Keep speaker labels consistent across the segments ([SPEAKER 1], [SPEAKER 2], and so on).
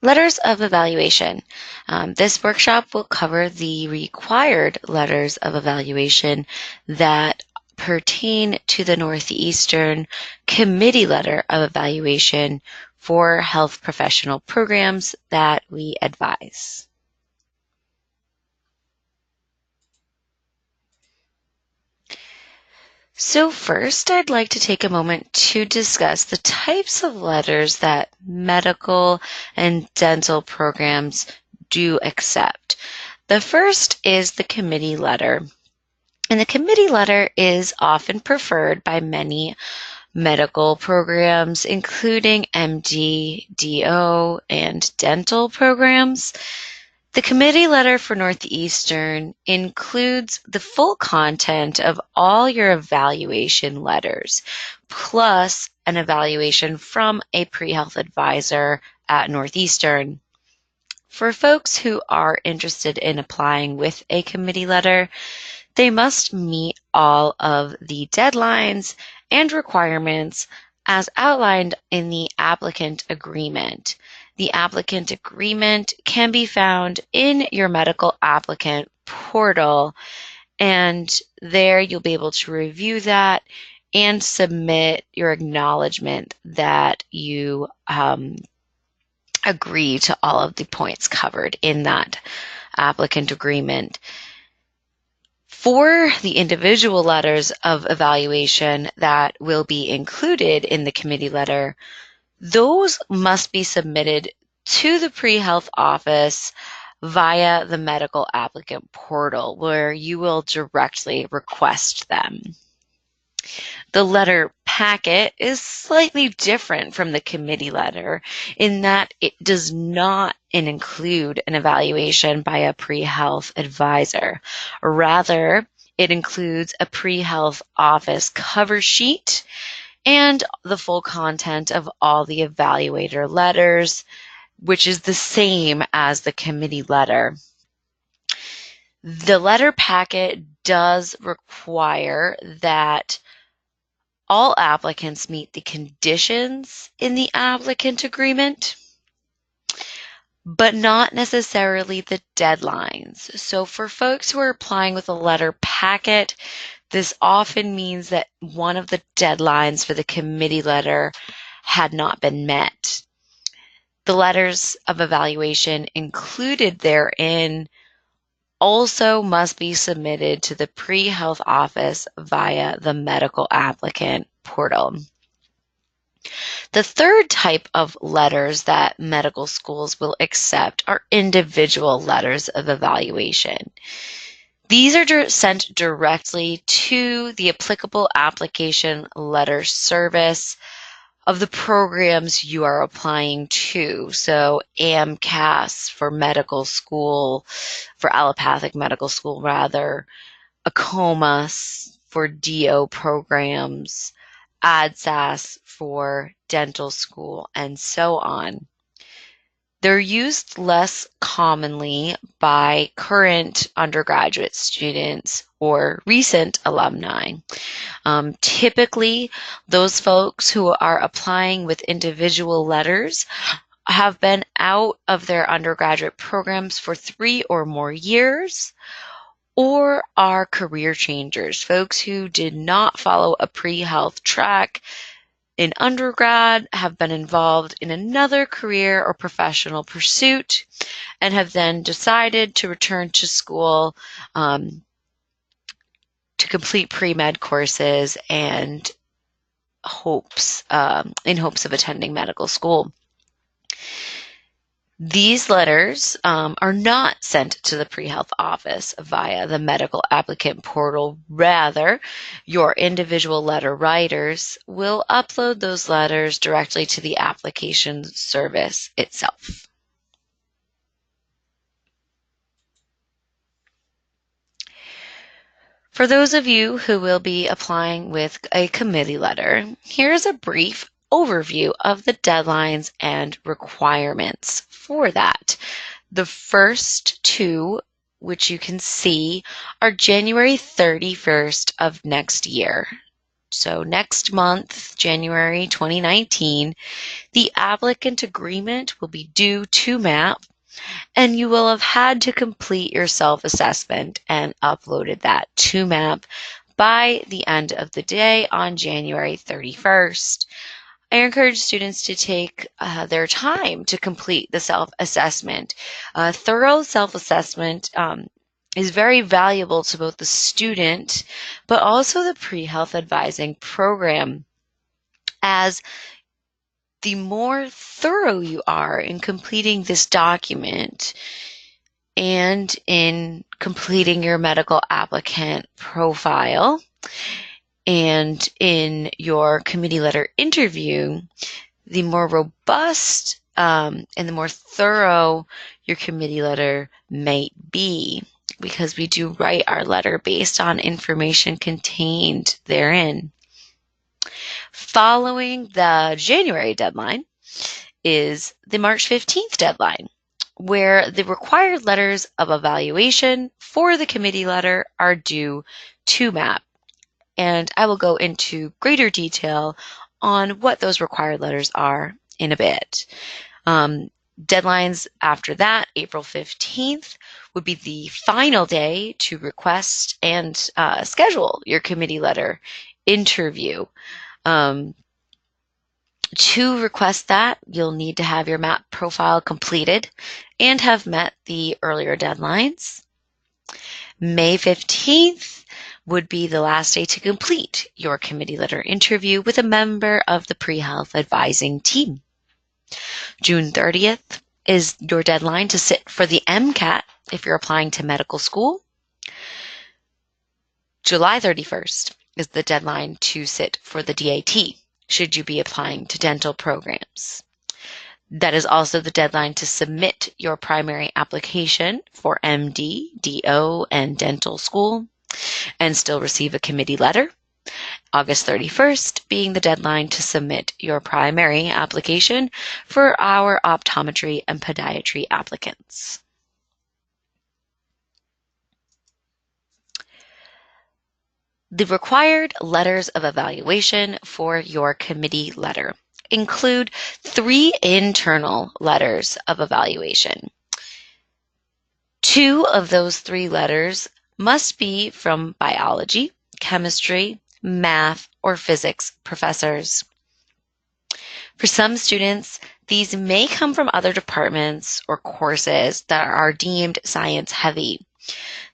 [SPEAKER 1] Letters of evaluation. This workshop will cover the required letters of evaluation that pertain to the Northeastern Committee Letter of Evaluation for health professional programs that we advise. So first, I'd like to take a moment to discuss the types of letters that medical and dental programs do accept. The first is the committee letter. And the committee letter is often preferred by many medical programs, including MD, DO, and dental programs. The committee letter for Northeastern includes the full content of all your evaluation letters, plus an evaluation from a pre-health advisor at Northeastern. For folks who are interested in applying with a committee letter, they must meet all of the deadlines and requirements as outlined in the applicant agreement. The applicant agreement can be found in your medical applicant portal, and there you'll be able to review that and submit your acknowledgement that you agree to all of the points covered in that applicant agreement. For the individual letters of evaluation that will be included in the committee letter, those must be submitted to the pre-health office via the medical applicant portal, where you will directly request them. The letter packet is slightly different from the committee letter in that it does not include an evaluation by a pre-health advisor. Rather, it includes a pre-health office cover sheet and the full content of all the evaluator letters, which is the same as the committee letter. The letter packet does require that all applicants meet the conditions in the applicant agreement, but not necessarily the deadlines. So for folks who are applying with a letter packet, this often means that one of the deadlines for the committee letter had not been met. The letters of evaluation included therein also must be submitted to the pre-health office via the medical applicant portal. The third type of letters that medical schools will accept are individual letters of evaluation. These are sent directly to the applicable application letter service of the programs you are applying to. So AMCAS for medical school, for allopathic medical school rather, ACOMAS for DO programs, ADSAS for dental school, and so on. They're used less commonly by current undergraduate students or recent alumni. Typically, those folks who are applying with individual letters have been out of their undergraduate programs for 3 or more years, or are career changers, folks who did not follow a pre-health track in undergrad, have been involved in another career or professional pursuit, and have then decided to return to school to complete pre-med courses and in hopes of attending medical school. These letters are not sent to the pre-health office via the medical applicant portal. Rather, your individual letter writers will upload those letters directly to the application service itself. For those of you who will be applying with a committee letter, here's a brief overview of the deadlines and requirements for that. The first two, which you can see, are January 31st of next year, so next month, January 2019, the applicant agreement will be due to MAP, and you will have had to complete your self-assessment and uploaded that to MAP by the end of the day on January 31st. I encourage students to take their time to complete the self-assessment. Thorough self-assessment is very valuable to both the student, but also the pre-health advising program, as the more thorough you are in completing this document and in completing your medical applicant profile and in your committee letter interview, the more robust and the more thorough your committee letter might be, because we do write our letter based on information contained therein. Following the January deadline is the March 15th deadline, where the required letters of evaluation for the committee letter are due to MAP. And I will go into greater detail on what those required letters are in a bit. Deadlines after that, April 15th, would be the final day to request and schedule your committee letter interview. To request that, you'll need to have your MAP profile completed and have met the earlier deadlines. May 15th would be the last day to complete your committee letter interview with a member of the pre-health advising team. June 30th is your deadline to sit for the MCAT if you're applying to medical school. July 31st is the deadline to sit for the DAT should you be applying to dental programs. That is also the deadline to submit your primary application for MD, DO, and dental school and still receive a committee letter. August 31st being the deadline to submit your primary application for our optometry and podiatry applicants. The required letters of evaluation for your committee letter include 3 internal letters of evaluation. 2 of those 3 letters must be from biology, chemistry, math, or physics professors. For some students, these may come from other departments or courses that are deemed science heavy.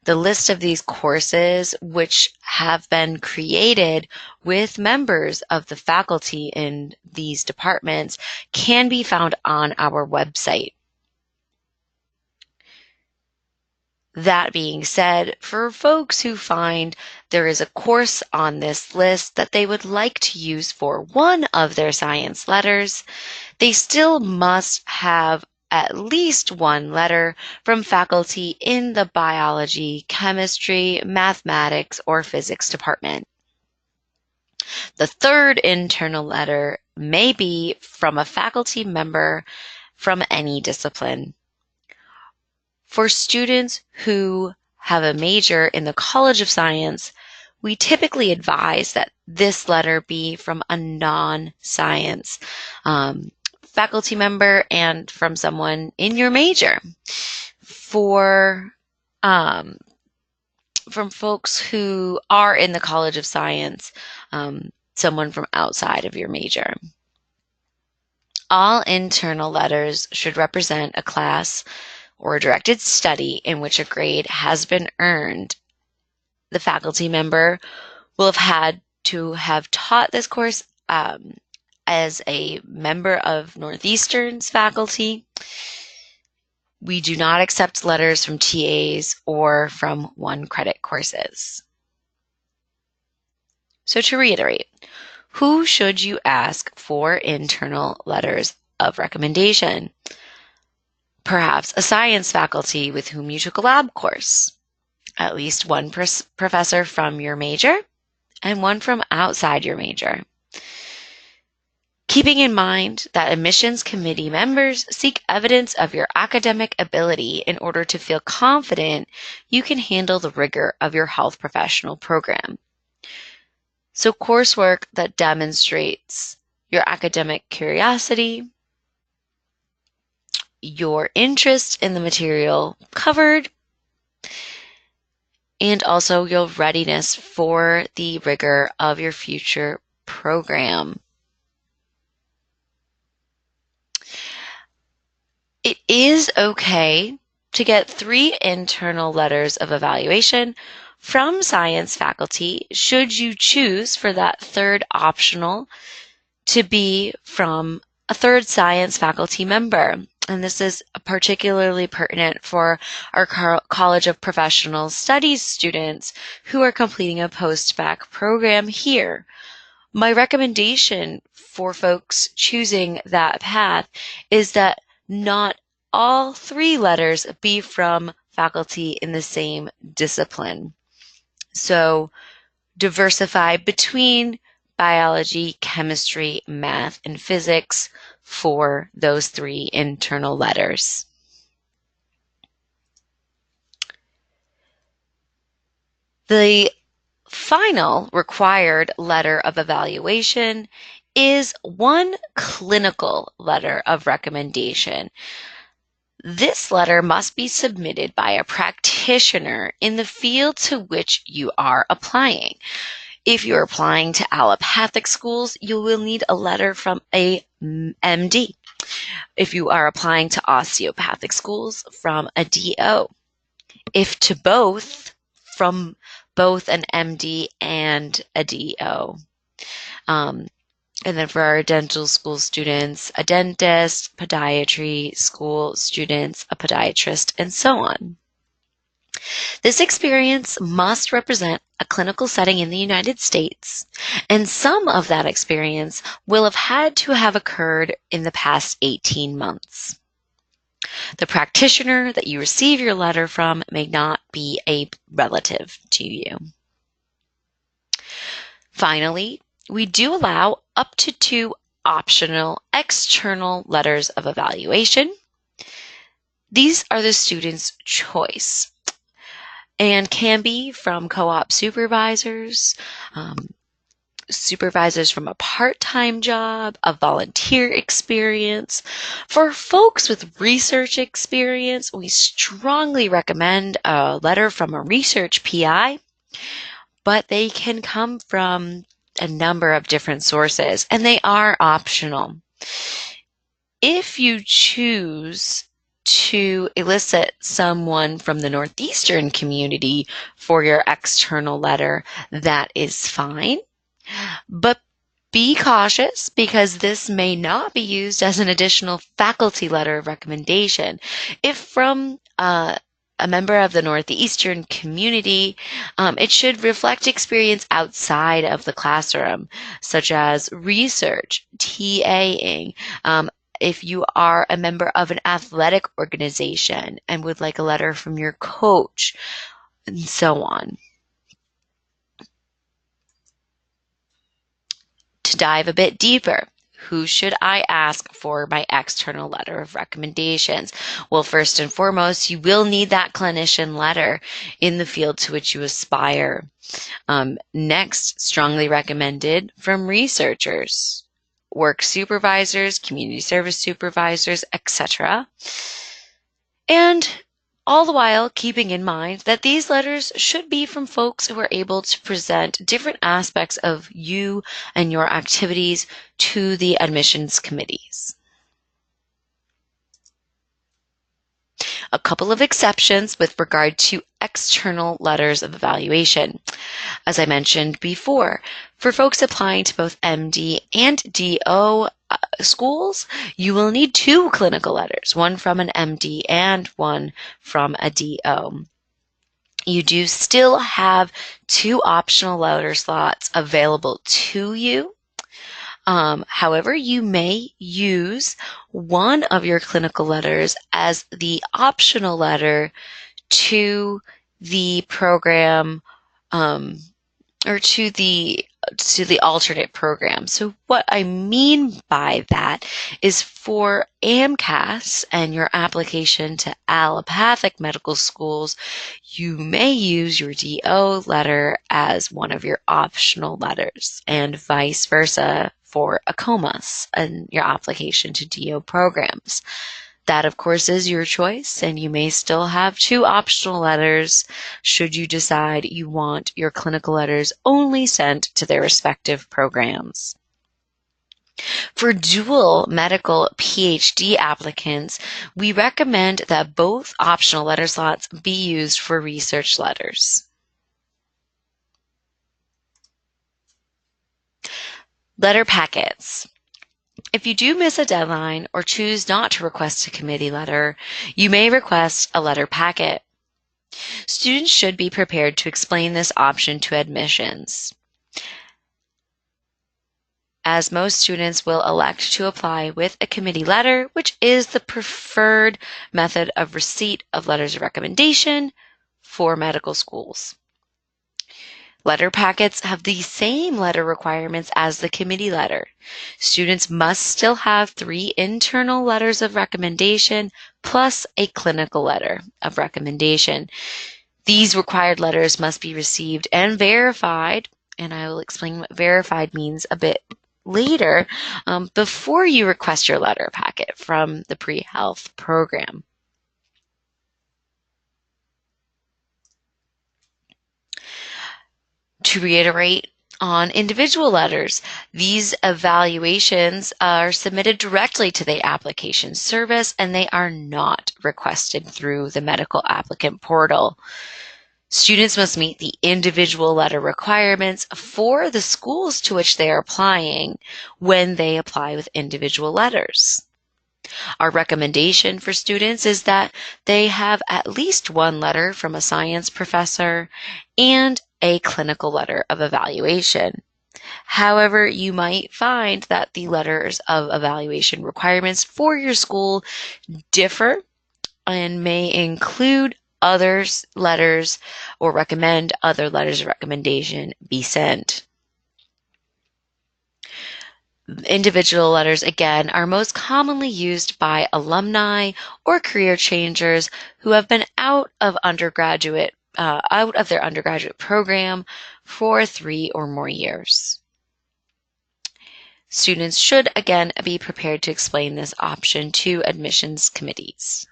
[SPEAKER 1] The list of these courses, which have been created with members of the faculty in these departments, can be found on our website. That being said, for folks who find there is a course on this list that they would like to use for one of their science letters, they still must have at least 1 letter from faculty in the biology, chemistry, mathematics, or physics department. The 3rd internal letter may be from a faculty member from any discipline. For students who have a major in the College of Science, we typically advise that this letter be from a non-science faculty member and from someone in your major. From folks who are in the College of Science, someone from outside of your major. All internal letters should represent a class or a directed study in which a grade has been earned. The faculty member will have had to have taught this course as a member of Northeastern's faculty. We do not accept letters from TAs or from 1-credit courses. So to reiterate, who should you ask for internal letters of recommendation? Perhaps a science faculty with whom you took a lab course, at least 1 professor from your major, and 1 from outside your major. Keeping in mind that admissions committee members seek evidence of your academic ability in order to feel confident you can handle the rigor of your health professional program. So coursework that demonstrates your academic curiosity, your interest in the material covered, and also your readiness for the rigor of your future program. It is okay to get 3 internal letters of evaluation from science faculty should you choose for that third optional to be from a third science faculty member. And this is particularly pertinent for our College of Professional Studies students who are completing a post-bac program here. My recommendation for folks choosing that path is that not all 3 letters be from faculty in the same discipline. So diversify between biology, chemistry, math, and physics for those 3 internal letters. The final required letter of evaluation is one clinical letter of recommendation. This letter must be submitted by a practitioner in the field to which you are applying. If you're applying to allopathic schools, you will need a letter from a MD. If you are applying to osteopathic schools, from a DO. If to both, from both an MD and a DO. And then for our dental school students, a dentist, podiatry school students, a podiatrist, and so on. This experience must represent a clinical setting in the United States, and some of that experience will have had to have occurred in the past 18 months. The practitioner that you receive your letter from may not be a relative to you. Finally, we do allow up to 2 optional external letters of evaluation. These are the student's choice and can be from co-op supervisors, supervisors from a part-time job, a volunteer experience. For folks with research experience, we strongly recommend a letter from a research PI, but they can come from a number of different sources, and they are optional. If you choose to elicit someone from the Northeastern community for your external letter, that is fine. But be cautious because this may not be used as an additional faculty letter of recommendation. If from a member of the Northeastern community, it should reflect experience outside of the classroom, such as research, TAing, if you are a member of an athletic organization and would like a letter from your coach, and so on. To dive a bit deeper, who should I ask for my external letter of recommendations? Well, first and foremost, you will need that clinician letter in the field to which you aspire. Next, strongly recommended from researchers, work supervisors, community service supervisors, etc. And all the while keeping in mind that these letters should be from folks who are able to present different aspects of you and your activities to the admissions committees. A couple of exceptions with regard to external letters of evaluation. As I mentioned before, for folks applying to both MD and DO schools, you will need 2 clinical letters, one from an MD and one from a DO. You do still have 2 optional letter slots available to you. However, you may use one of your clinical letters as the optional letter to the program or to the to the alternate program. So what I mean by that is for AMCAS and your application to allopathic medical schools, you may use your DO letter as one of your optional letters, and vice versa for ACOMAS and your application to DO programs. That, of course, is your choice, and you may still have 2 optional letters should you decide you want your clinical letters only sent to their respective programs. For dual medical PhD applicants, we recommend that both optional letter slots be used for research letters. Letter packets. If you do miss a deadline or choose not to request a committee letter, you may request a letter packet. Students should be prepared to explain this option to admissions, as most students will elect to apply with a committee letter, which is the preferred method of receipt of letters of recommendation for medical schools. Letter packets have the same letter requirements as the committee letter. Students must still have 3 internal letters of recommendation plus a clinical letter of recommendation. These required letters must be received and verified, and I will explain what verified means a bit later, before you request your letter packet from the pre-health program. To reiterate on individual letters, these evaluations are submitted directly to the application service, and they are not requested through the medical applicant portal. Students must meet the individual letter requirements for the schools to which they are applying when they apply with individual letters. Our recommendation for students is that they have at least 1 letter from a science professor and a clinical letter of evaluation. However, you might find that the letters of evaluation requirements for your school differ and may include other letters or recommend other letters of recommendation be sent. Individual letters, again, are most commonly used by alumni or career changers who have been out of their undergraduate program for 3 or more years. Students should, again, be prepared to explain this option to admissions committees.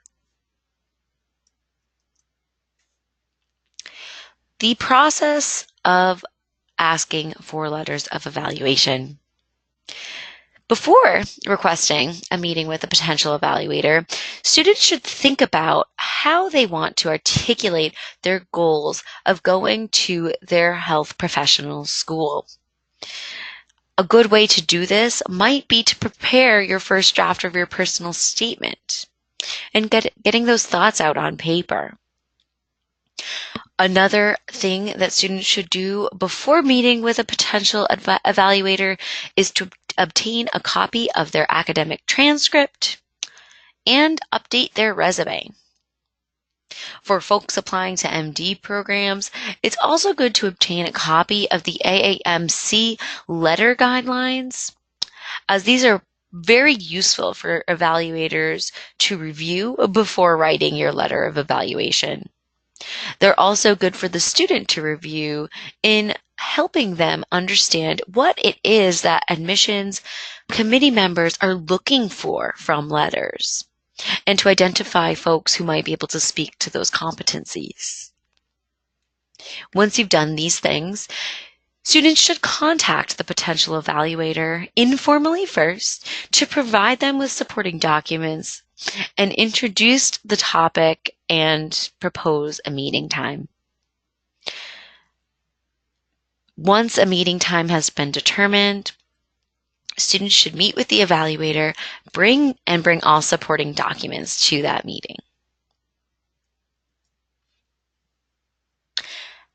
[SPEAKER 1] The process of asking for letters of evaluation. Before requesting a meeting with a potential evaluator, students should think about how they want to articulate their goals of going to their health professional school. A good way to do this might be to prepare your first draft of your personal statement and getting those thoughts out on paper. Another thing that students should do before meeting with a potential evaluator is to obtain a copy of their academic transcript and update their resume. For folks applying to MD programs, it's also good to obtain a copy of the AAMC letter guidelines, as these are very useful for evaluators to review before writing your letter of evaluation. They're also good for the student to review in helping them understand what it is that admissions committee members are looking for from letters, and to identify folks who might be able to speak to those competencies. Once you've done these things, students should contact the potential evaluator informally first to provide them with supporting documents and introduce the topic and propose a meeting time. Once a meeting time has been determined, students should meet with the evaluator, bring all supporting documents to that meeting.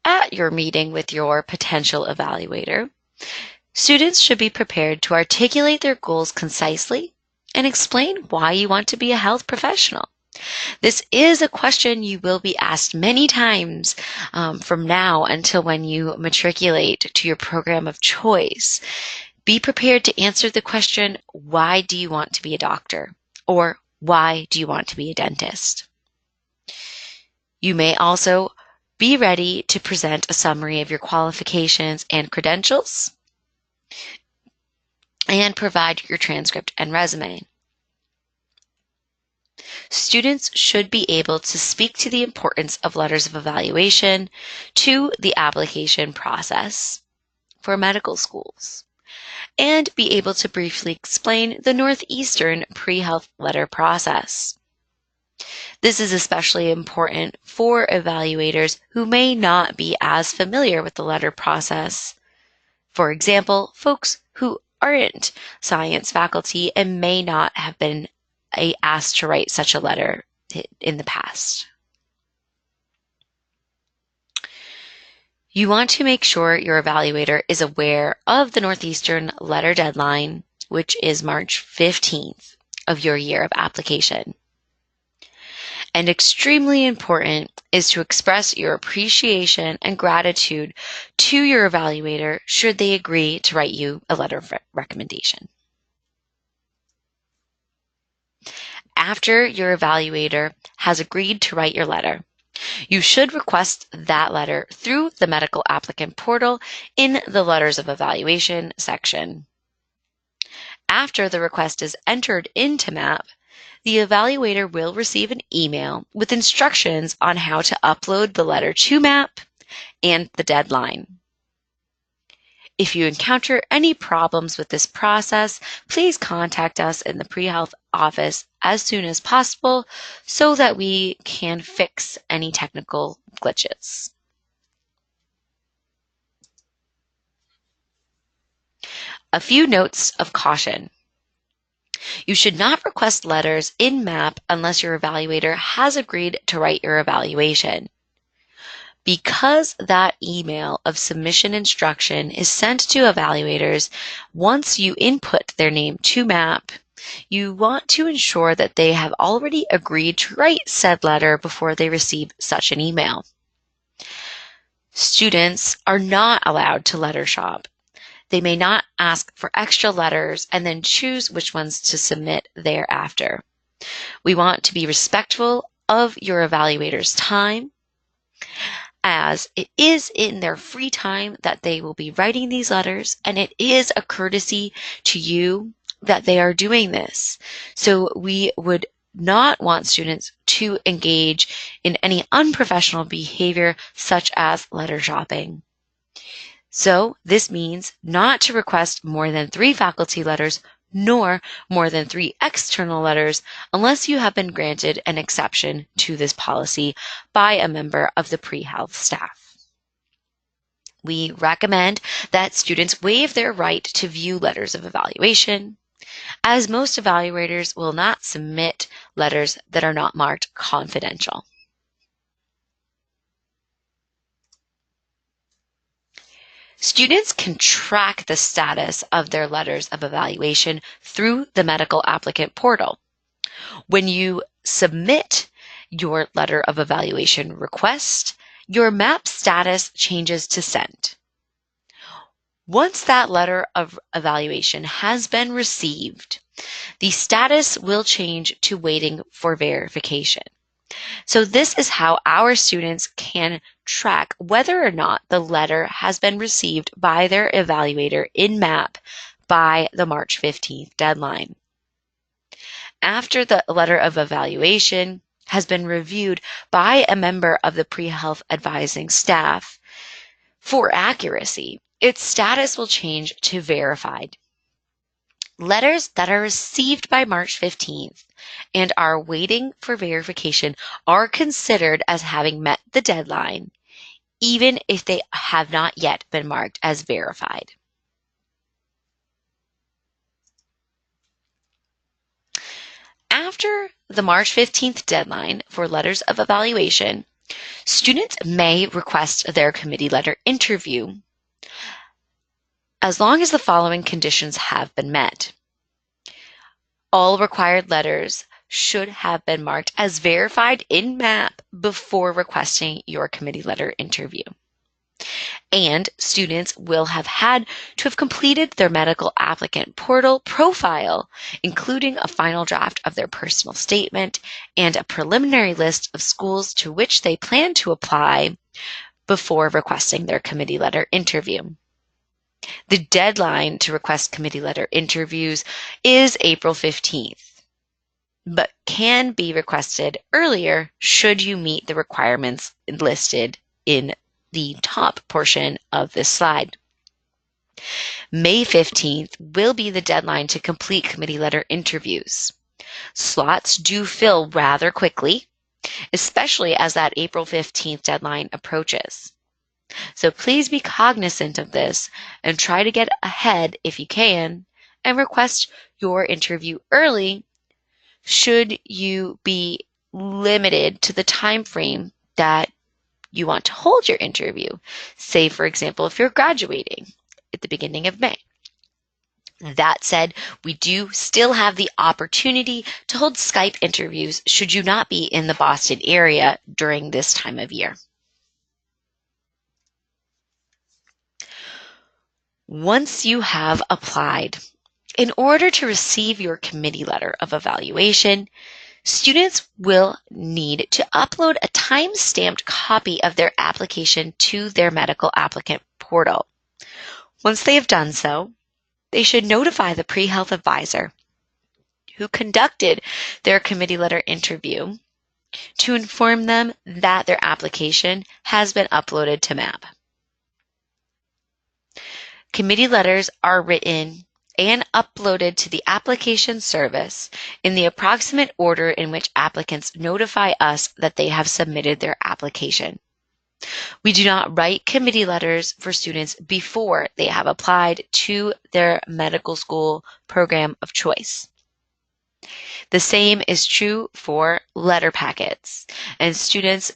[SPEAKER 1] At your meeting with your potential evaluator, students should be prepared to articulate their goals concisely and explain why you want to be a health professional. This is a question you will be asked many times from now until when you matriculate to your program of choice. Be prepared to answer the question, why do you want to be a doctor? Or why do you want to be a dentist? You may also be ready to present a summary of your qualifications and credentials and provide your transcript and resume. Students should be able to speak to the importance of letters of evaluation to the application process for medical schools and be able to briefly explain the Northeastern pre-health letter process. This is especially important for evaluators who may not be as familiar with the letter process. For example, folks who aren't science faculty and may not have been asked to write such a letter in the past. You want to make sure your evaluator is aware of the Northeastern letter deadline, which is March 15th of your year of application. And extremely important is to express your appreciation and gratitude to your evaluator should they agree to write you a letter of recommendation. After your evaluator has agreed to write your letter, you should request that letter through the medical applicant portal in the Letters of Evaluation section. After the request is entered into MAP, the evaluator will receive an email with instructions on how to upload the letter to MAP and the deadline. If you encounter any problems with this process, please contact us in the pre-health office as soon as possible so that we can fix any technical glitches. A few notes of caution. You should not request letters in MAP unless your evaluator has agreed to write your evaluation. Because that email of submission instruction is sent to evaluators once you input their name to MAP, you want to ensure that they have already agreed to write said letter before they receive such an email. Students are not allowed to letter shop. They may not ask for extra letters and then choose which ones to submit thereafter. We want to be respectful of your evaluator's time, as it is in their free time that they will be writing these letters, and it is a courtesy to you that they are doing this. So we would not want students to engage in any unprofessional behavior such as letter shopping. So this means not to request more than 3 faculty letters nor more than 3 external letters unless you have been granted an exception to this policy by a member of the pre-health staff. We recommend that students waive their right to view letters of evaluation, as most evaluators will not submit letters that are not marked confidential. Students can track the status of their letters of evaluation through the medical applicant portal. When you submit your letter of evaluation request, your MAP status changes to sent. Once that letter of evaluation has been received, the status will change to waiting for verification. So this is how our students can track whether or not the letter has been received by their evaluator in MAP by the March 15th deadline. After the letter of evaluation has been reviewed by a member of the pre-health advising staff for accuracy, its status will change to verified. Letters that are received by March 15th and are waiting for verification are considered as having met the deadline, even if they have not yet been marked as verified. After the March 15th deadline for letters of evaluation, students may request their committee letter interview as long as the following conditions have been met. All required letters should have been marked as verified in MAP before requesting your committee letter interview. And students will have had to have completed their medical applicant portal profile, including a final draft of their personal statement and a preliminary list of schools to which they plan to apply before requesting their committee letter interview. The deadline to request committee letter interviews is April 15th, but can be requested earlier should you meet the requirements listed in the top portion of this slide. May 15th will be the deadline to complete committee letter interviews. Slots do fill rather quickly, especially as that April 15th deadline approaches. So please be cognizant of this and try to get ahead if you can and request your interview early should you be limited to the time frame that you want to hold your interview. Say, for example, if you're graduating at the beginning of May. That said, we do still have the opportunity to hold Skype interviews should you not be in the Boston area during this time of year. Once you have applied, in order to receive your committee letter of evaluation, students will need to upload a time-stamped copy of their application to their medical applicant portal. Once they have done so, they should notify the pre-health advisor who conducted their committee letter interview to inform them that their application has been uploaded to MAP. Committee letters are written and uploaded to the application service in the approximate order in which applicants notify us that they have submitted their application. We do not write committee letters for students before they have applied to their medical school program of choice. The same is true for letter packets, and students'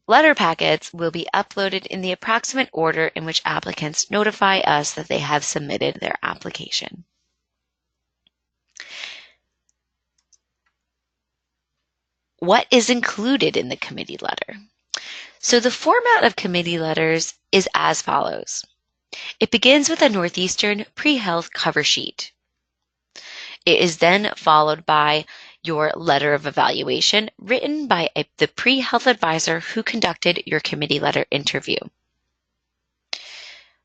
[SPEAKER 1] letter packets will be uploaded in the approximate order in which applicants notify us that they have submitted their application. What is included in the committee letter? So the format of committee letters is as follows. It begins with a Northeastern pre-health cover sheet. It is then followed by your letter of evaluation written by the pre-health advisor who conducted your committee letter interview.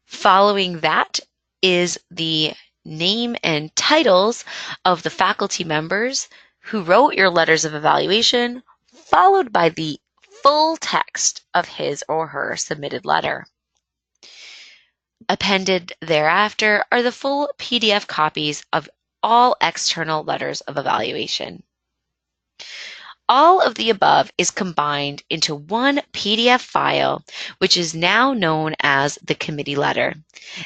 [SPEAKER 1] Following that is the name and titles of the faculty members who wrote your letters of evaluation, followed by the full text of his or her submitted letter. Appended thereafter are the full PDF copies of all external letters of evaluation. All of the above is combined into one PDF file, which is now known as the committee letter,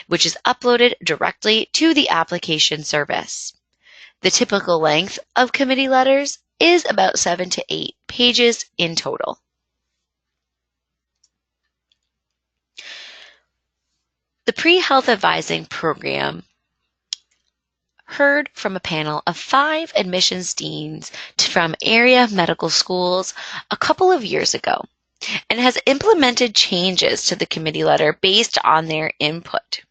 [SPEAKER 1] which is uploaded directly to the application service. The typical length of committee letters is about 7 to 8 pages in total. The pre-health advising program heard from a panel of 5 admissions deans from area medical schools a couple of years ago and has implemented changes to the committee letter based on their input.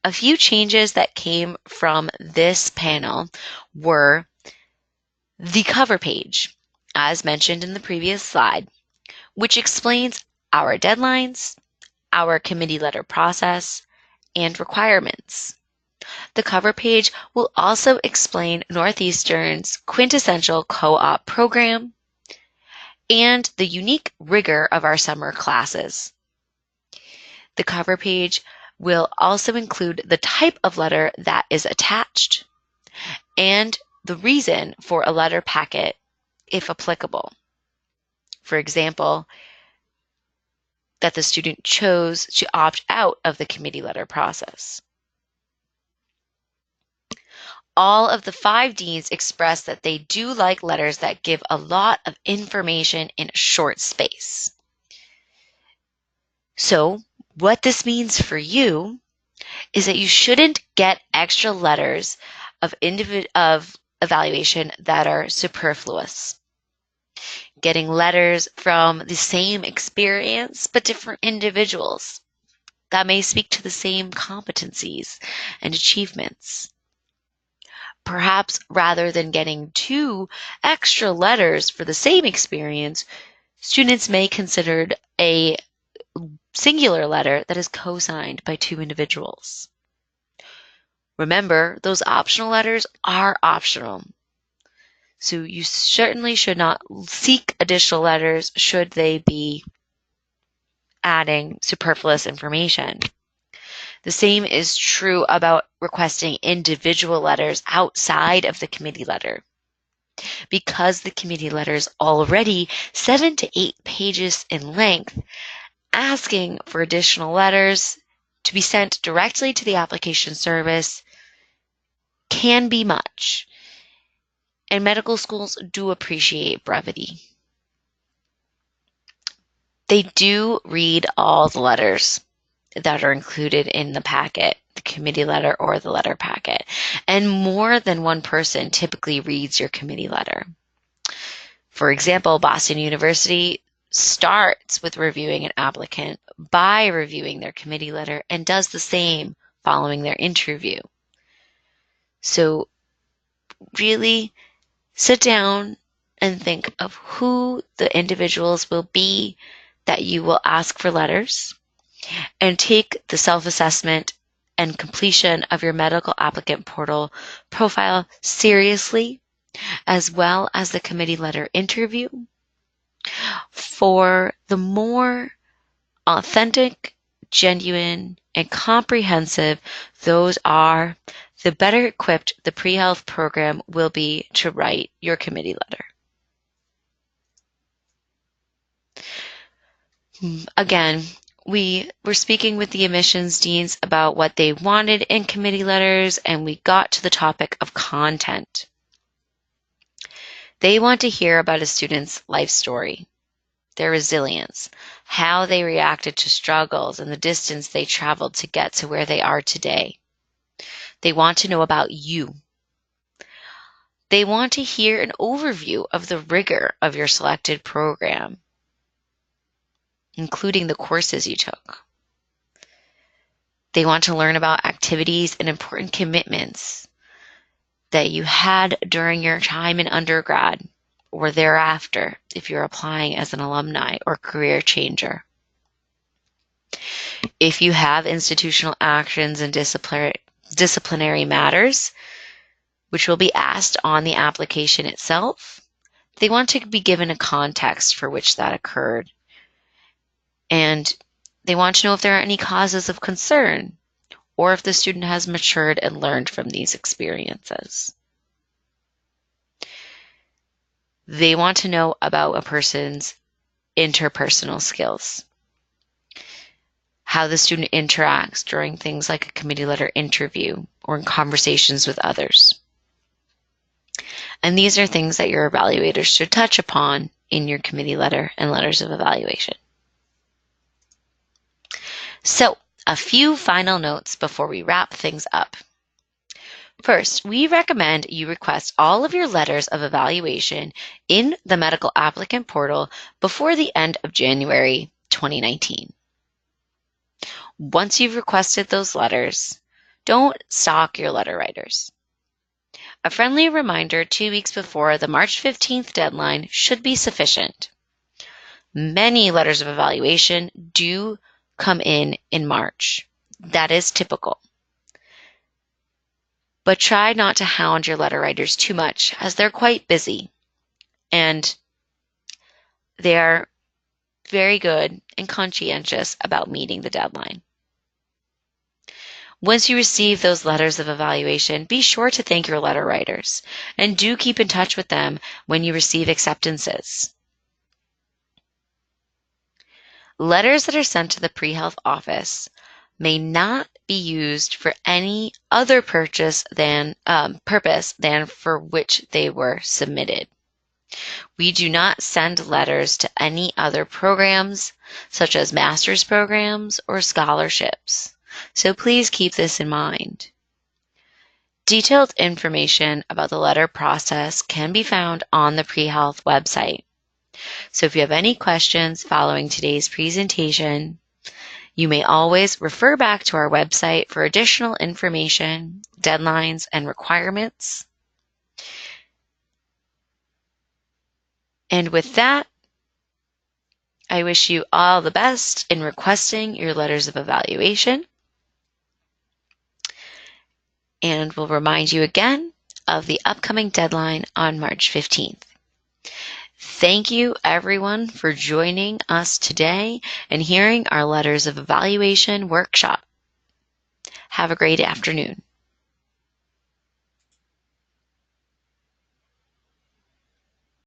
[SPEAKER 1] A few changes that came from this panel were the cover page, as mentioned in the previous slide, which explains our deadlines, our committee letter process, and requirements. The cover page will also explain Northeastern's quintessential co-op program and the unique rigor of our summer classes. The cover page will also include the type of letter that is attached and the reason for a letter packet, if applicable. For example, that the student chose to opt out of the committee letter process. All of the 5 deans expressed that they do like letters that give a lot of information in a short space. So what this means for you is that you shouldn't get extra letters of evaluation that are superfluous. Getting letters from the same experience but different individuals that may speak to the same competencies and achievements. Perhaps rather than getting 2 extra letters for the same experience, students may consider a singular letter that is co-signed by 2 individuals. Remember, those optional letters are optional. So you certainly should not seek additional letters should they be adding superfluous information. The same is true about requesting individual letters outside of the committee letter. Because the committee letter is already 7 to 8 pages in length, asking for additional letters to be sent directly to the application service can be much, and medical schools do appreciate brevity. They do read all the letters that are included in the packet, the committee letter or the letter packet, and more than one person typically reads your committee letter. For example, Boston University starts with reviewing an applicant by reviewing their committee letter and does the same following their interview. So really sit down and think of who the individuals will be that you will ask for letters, and take the self-assessment and completion of your medical applicant portal profile seriously, as well as the committee letter interview. For the more authentic, genuine, and comprehensive those are, the better equipped the pre-health program will be to write your committee letter. Again, we were speaking with the admissions deans about what they wanted in committee letters, and we got to the topic of content. They want to hear about a student's life story, their resilience, how they reacted to struggles, and the distance they traveled to get to where they are today. They want to know about you. They want to hear an overview of the rigor of your selected program, including the courses you took. They want to learn about activities and important commitments that you had during your time in undergrad or thereafter if you're applying as an alumni or career changer. If you have institutional actions and disciplinary matters, which will be asked on the application itself, they want to be given a context for which that occurred. And they want to know if there are any causes of concern or if the student has matured and learned from these experiences. They want to know about a person's interpersonal skills, how the student interacts during things like a committee letter interview or in conversations with others. And these are things that your evaluators should touch upon in your committee letter and letters of evaluation. So, a few final notes before we wrap things up. First, we recommend you request all of your letters of evaluation in the medical applicant portal before the end of January 2019. Once you've requested those letters, don't stalk your letter writers. A friendly reminder 2 weeks before the March 15th deadline should be sufficient. Many letters of evaluation do come in March. That is typical. But try not to hound your letter writers too much, as they're quite busy and they are very good and conscientious about meeting the deadline. Once you receive those letters of evaluation, be sure to thank your letter writers and do keep in touch with them when you receive acceptances. Letters that are sent to the pre-health office may not be used for any other purpose than for which they were submitted. We do not send letters to any other programs, such as master's programs or scholarships. So please keep this in mind. Detailed information about the letter process can be found on the PreHealth website. So if you have any questions following today's presentation, you may always refer back to our website for additional information, deadlines, and requirements. And with that, I wish you all the best in requesting your letters of evaluation. And we'll remind you again of the upcoming deadline on March 15th. Thank you, everyone, for joining us today and hearing our letters of evaluation workshop. Have a great afternoon.